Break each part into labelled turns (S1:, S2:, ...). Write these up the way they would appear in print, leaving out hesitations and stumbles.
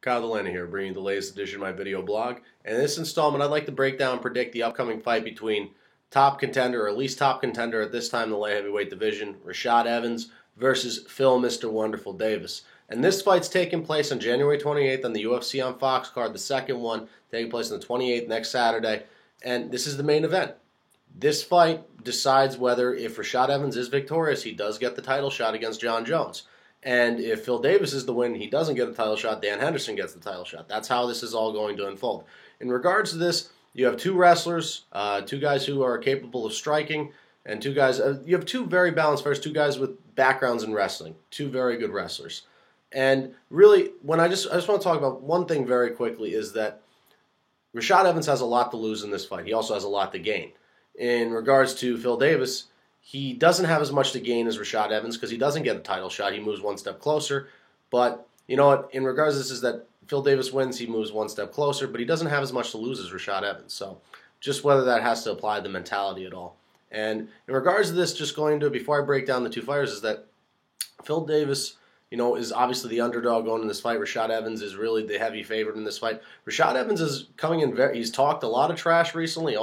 S1: Kyle Delaney here, bringing you the latest edition of my video blog. And in this installment, I'd like to break down and predict the upcoming fight between top contender, or at least top contender at this time in the light heavyweight division, Rashad Evans versus Phil Mr. Wonderful Davis. And this fight's taking place on January 28th on the UFC on Fox card, the second one taking place on the 28th next Saturday. And this is the main event. This fight decides whether, if Rashad Evans is victorious, he does get the title shot against Jon Jones. And if Phil Davis is the win, he doesn't get the title shot, Dan Henderson gets the title shot. That's how this is all going to unfold. In regards to this, you have two wrestlers, two guys who are capable of striking, and two guys, you have two very balanced fighters, two guys with backgrounds in wrestling, two very good wrestlers. And really, when I just want to talk about one thing very quickly, is that Rashad Evans has a lot to lose in this fight. He also has a lot to gain. In regards to Phil Davis, he doesn't have as much to gain as Rashad Evans because he doesn't get a title shot. He moves one step closer. But you know what? In regards to this, is that Phil Davis wins, he moves one step closer, but he doesn't have as much to lose as Rashad Evans. So just whether that has to apply to the mentality at all. And in regards to this, just going to, before I break down the two fighters, is that Phil Davis, is obviously the underdog going in this fight. Rashad Evans is really the heavy favorite in this fight. Rashad Evans is coming in he's talked a lot of trash recently,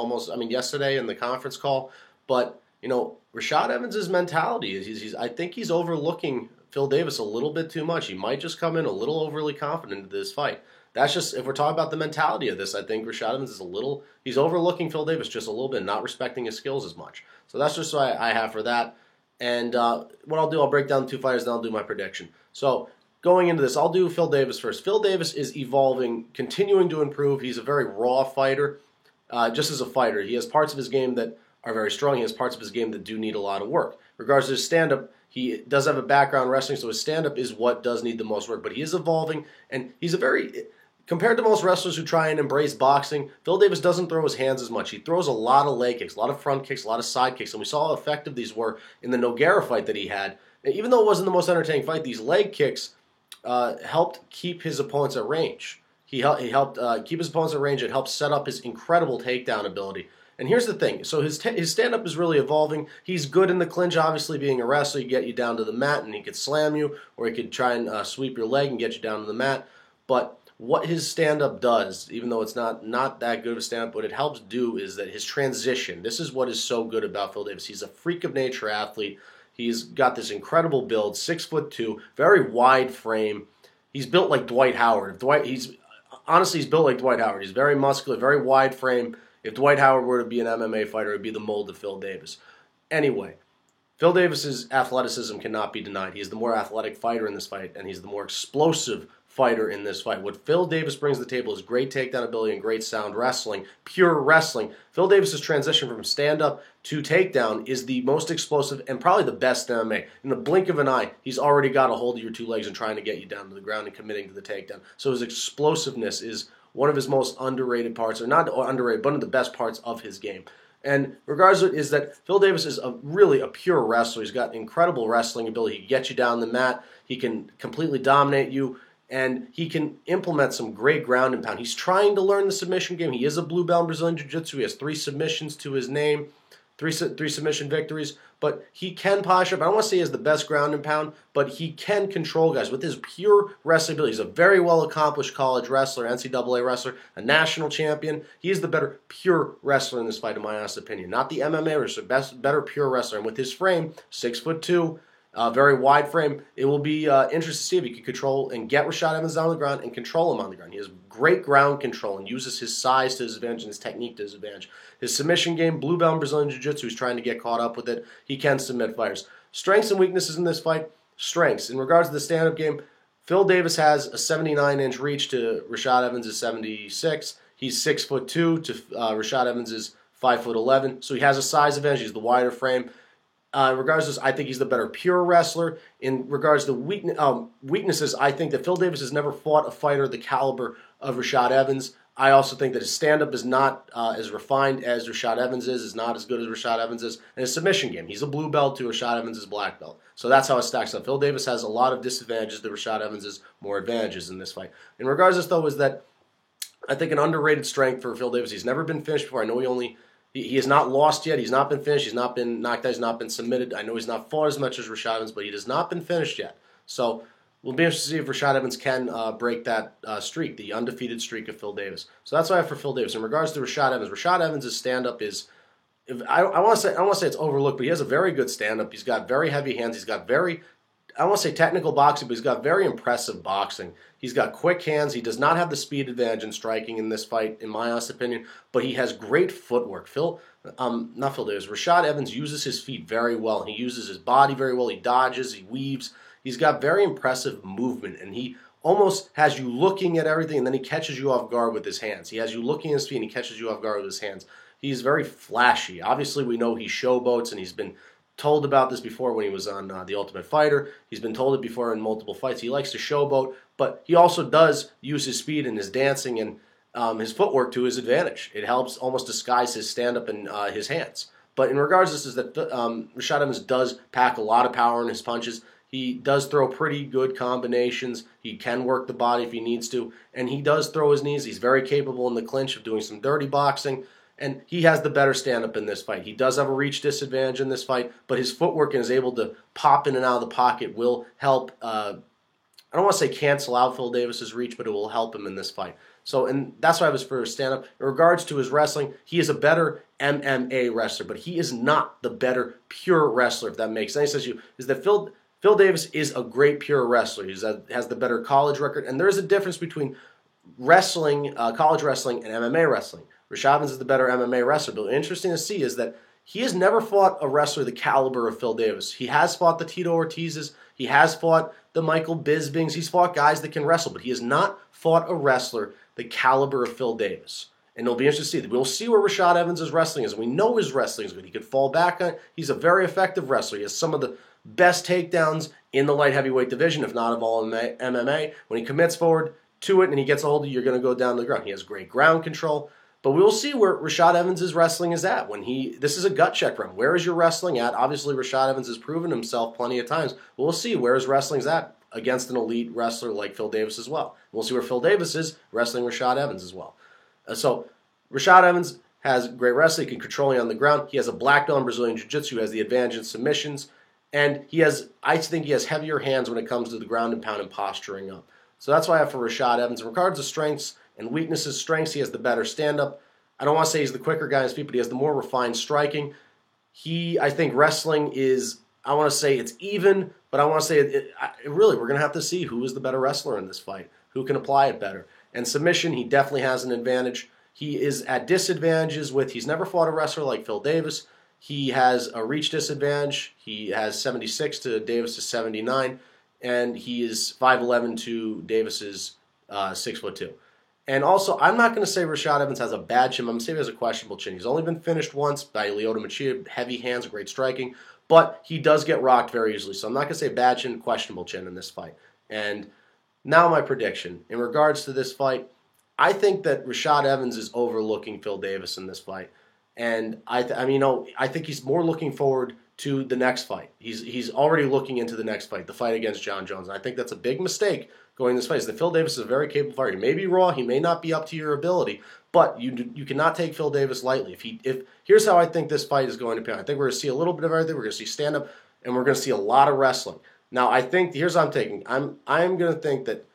S1: yesterday in the conference call. But, Rashad Evans' mentality is I think he's overlooking Phil Davis a little bit too much. He might just come in a little overly confident into this fight. That's just, if we're talking about the mentality of this, I think Rashad Evans is he's overlooking Phil Davis just a little bit, not respecting his skills as much. So that's just what I have for that. And what I'll do, I'll break down the two fighters, and I'll do my prediction. So going into this, I'll do Phil Davis first. Phil Davis is evolving, continuing to improve. He's a very raw fighter, just as a fighter. He has parts of his game that are very strong. He has parts of his game that do need a lot of work. In regards to his stand-up, he does have a background in wrestling, so his stand-up is what does need the most work. But he is evolving, and he's compared to most wrestlers who try and embrace boxing, Phil Davis doesn't throw his hands as much. He throws a lot of leg kicks, a lot of front kicks, a lot of side kicks, and we saw how effective these were in the Nogueira fight that he had. And even though it wasn't the most entertaining fight, these leg kicks helped keep his opponents at range. He helped keep his opponents at range. It helped set up his incredible takedown ability. And here's the thing. So his stand-up is really evolving. He's good in the clinch, obviously, being a wrestler. He get you down to the mat, and he could slam you, or he could try and sweep your leg and get you down to the mat. But what his stand-up does, even though it's not that good of a stand-up, what it helps do is that his transition, this is what is so good about Phil Davis. He's a freak of nature athlete. He's got this incredible build, 6'2", very wide frame. He's built like Dwight Howard. He's built like Dwight Howard. He's very muscular, very wide frame. If Dwight Howard were to be an MMA fighter, it would be the mold of Phil Davis. Anyway, Phil Davis's athleticism cannot be denied. He is the more athletic fighter in this fight, and he's the more explosive fighter in this fight. What Phil Davis brings to the table is great takedown ability and great sound wrestling, pure wrestling. Phil Davis's transition from stand-up to takedown is the most explosive and probably the best in MMA. In the blink of an eye, he's already got a hold of your two legs and trying to get you down to the ground and committing to the takedown. So his explosiveness is one of his most underrated parts, or not underrated, but one of the best parts of his game. And regardless of it, is that Phil Davis is really a pure wrestler. He's got incredible wrestling ability. He can get you down the mat. He can completely dominate you. And he can implement some great ground and pound. He's trying to learn the submission game. He is a blue belt in Brazilian Jiu-Jitsu. He has 3 submissions to his name, three submission victories. But he can polish up. I don't want to say he has the best ground and pound, but he can control guys with his pure wrestling ability. He's a very well-accomplished college wrestler, NCAA wrestler, a national champion. He is the better pure wrestler in this fight, in my honest opinion. Not the MMA wrestler, better pure wrestler. And with his frame, 6'2", very wide frame, it will be interesting to see if he can control and get Rashad Evans down on the ground and control him on the ground. He has great ground control and uses his size to his advantage and his technique to his advantage. His submission game, blue belt in Brazilian Jiu-Jitsu, he's trying to get caught up with it. He can submit fighters. Strengths and weaknesses in this fight. Strengths. In regards to the stand-up game, Phil Davis has a 79-inch reach to Rashad Evans' 76. He's 6'2" to Rashad Evans' 5'11". So he has a size advantage. He's the wider frame. In regards to this, I think he's the better pure wrestler. In regards to weaknesses, I think that Phil Davis has never fought a fighter the caliber of Rashad Evans. I also think that his stand-up is not as refined as Rashad Evans is not as good as Rashad Evans is. And his submission game, he's a blue belt to Rashad Evans' black belt. So that's how it stacks up. Phil Davis has a lot of disadvantages to Rashad Evans' more advantages in this fight. In regards to this, though, is that I think an underrated strength for Phil Davis. He's never been finished before. I know he has not lost yet. He's not been finished. He's not been knocked out. He's not been submitted. I know he's not fought as much as Rashad Evans, but he has not been finished yet. So we'll be interested to see if Rashad Evans can break that streak, the undefeated streak of Phil Davis. So that's why I have for Phil Davis. In regards to Rashad Evans' stand-up is, I want to say it's overlooked, but he has a very good stand-up. He's got very heavy hands. He's got very, I don't want to say technical boxing, but he's got very impressive boxing. He's got quick hands. He does not have the speed advantage in striking in this fight, in my honest opinion, but he has great footwork. Rashad Evans uses his feet very well. He uses his body very well. He dodges, he weaves. He's got very impressive movement, and he almost has you looking at everything, and then he catches you off guard with his hands. He has you looking at his feet, and he catches you off guard with his hands. He's very flashy. Obviously, we know he showboats, and he's been told about this before when he was on The Ultimate Fighter. He's been told it before in multiple fights. He likes to showboat, but he also does use his speed and his dancing and his footwork to his advantage. It helps almost disguise his stand-up and his hands. But in regards to this is that Rashad Evans does pack a lot of power in his punches. He does throw pretty good combinations. He can work the body if he needs to. And he does throw his knees. He's very capable in the clinch of doing some dirty boxing. And he has the better stand-up in this fight. He does have a reach disadvantage in this fight, but his footwork and is able to pop in and out of the pocket will help, I don't want to say cancel out Phil Davis's reach, but it will help him in this fight. So, and that's why I was for his stand-up. In regards to his wrestling, he is a better MMA wrestler, but he is not the better pure wrestler, if that makes sense. Is that Phil Davis is a great pure wrestler. He has the better college record, and there is a difference between wrestling, college wrestling, and MMA wrestling. Rashad Evans is the better MMA wrestler, but interesting to see is that he has never fought a wrestler the caliber of Phil Davis. He has fought the Tito Ortizes. He has fought the Michael Bispings. He's fought guys that can wrestle, but he has not fought a wrestler the caliber of Phil Davis. And it'll be interesting to see. We'll see where Rashad Evans' wrestling is. We know his wrestling is good. He can fall back on it. He's a very effective wrestler. He has some of the best takedowns in the light heavyweight division, if not of all MMA. When he commits forward to it and he gets a hold of you, you're going to go down to the ground. He has great ground control. But we will see where Rashad Evans' wrestling is at. This is a gut check for him. Where is your wrestling at? Obviously, Rashad Evans has proven himself plenty of times. We'll see where his wrestling's at against an elite wrestler like Phil Davis as well. We'll see where Phil Davis is wrestling Rashad Evans as well. So Rashad Evans has great wrestling. He can control you on the ground. He has a black belt in Brazilian Jiu-Jitsu. He has the advantage in submissions. And I think he has heavier hands when it comes to the ground and pound and posturing up. So that's why I have for Rashad Evans. In regards to strengths and weaknesses, he has the better stand-up. I don't want to say he's the quicker guy on his feet, but he has the more refined striking. I think wrestling is, I want to say it's even, but I want to say really, we're going to have to see who is the better wrestler in this fight, who can apply it better. And submission, he definitely has an advantage. He is at disadvantages he's never fought a wrestler like Phil Davis. He has a reach disadvantage. He has 76 to Davis's 79, and he is 5'11 to Davis's 6'2". And also, I'm not going to say Rashad Evans has a bad chin. I'm going to say he has a questionable chin. He's only been finished once by Lyoto Machida, heavy hands, great striking, but he does get rocked very easily. So I'm not going to say bad chin, questionable chin in this fight. And now my prediction. In regards to this fight, I think that Rashad Evans is overlooking Phil Davis in this fight. And I think he's more looking forward to the next fight. He's already looking into the next fight, the fight against Jon Jones. And I think that's a big mistake going this fight. Is that Phil Davis is a very capable fighter. He may be raw, he may not be up to your ability, but you cannot take Phil Davis lightly. Here's how I think this fight is going to pan. I think we're going to see a little bit of everything. We're going to see stand up, and we're going to see a lot of wrestling. Now, I think here's what I'm taking. I'm going to think that,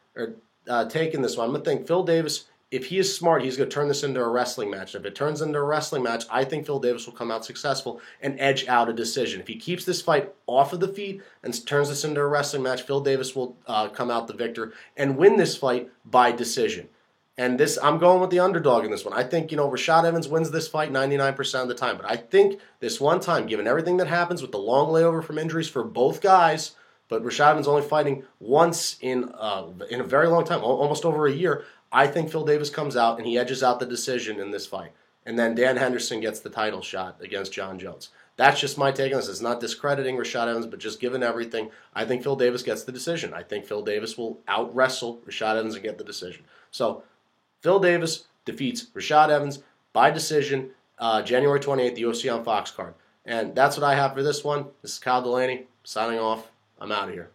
S1: taking this one, I'm going to think Phil Davis, if he is smart, he's going to turn this into a wrestling match. If it turns into a wrestling match, I think Phil Davis will come out successful and edge out a decision. If he keeps this fight off of the feet and turns this into a wrestling match, Phil Davis will come out the victor and win this fight by decision. And I'm going with the underdog in this one. I think, Rashad Evans wins this fight 99% of the time. But I think this one time, given everything that happens with the long layover from injuries for both guys, but Rashad Evans only fighting once in a very long time, almost over a year, I think Phil Davis comes out and he edges out the decision in this fight. And then Dan Henderson gets the title shot against Jon Jones. That's just my take on this. It's not discrediting Rashad Evans, but just given everything, I think Phil Davis gets the decision. I think Phil Davis will out-wrestle Rashad Evans and get the decision. So Phil Davis defeats Rashad Evans by decision January 28th, the UFC on Fox card. And that's what I have for this one. This is Kyle Delaney signing off. I'm out of here.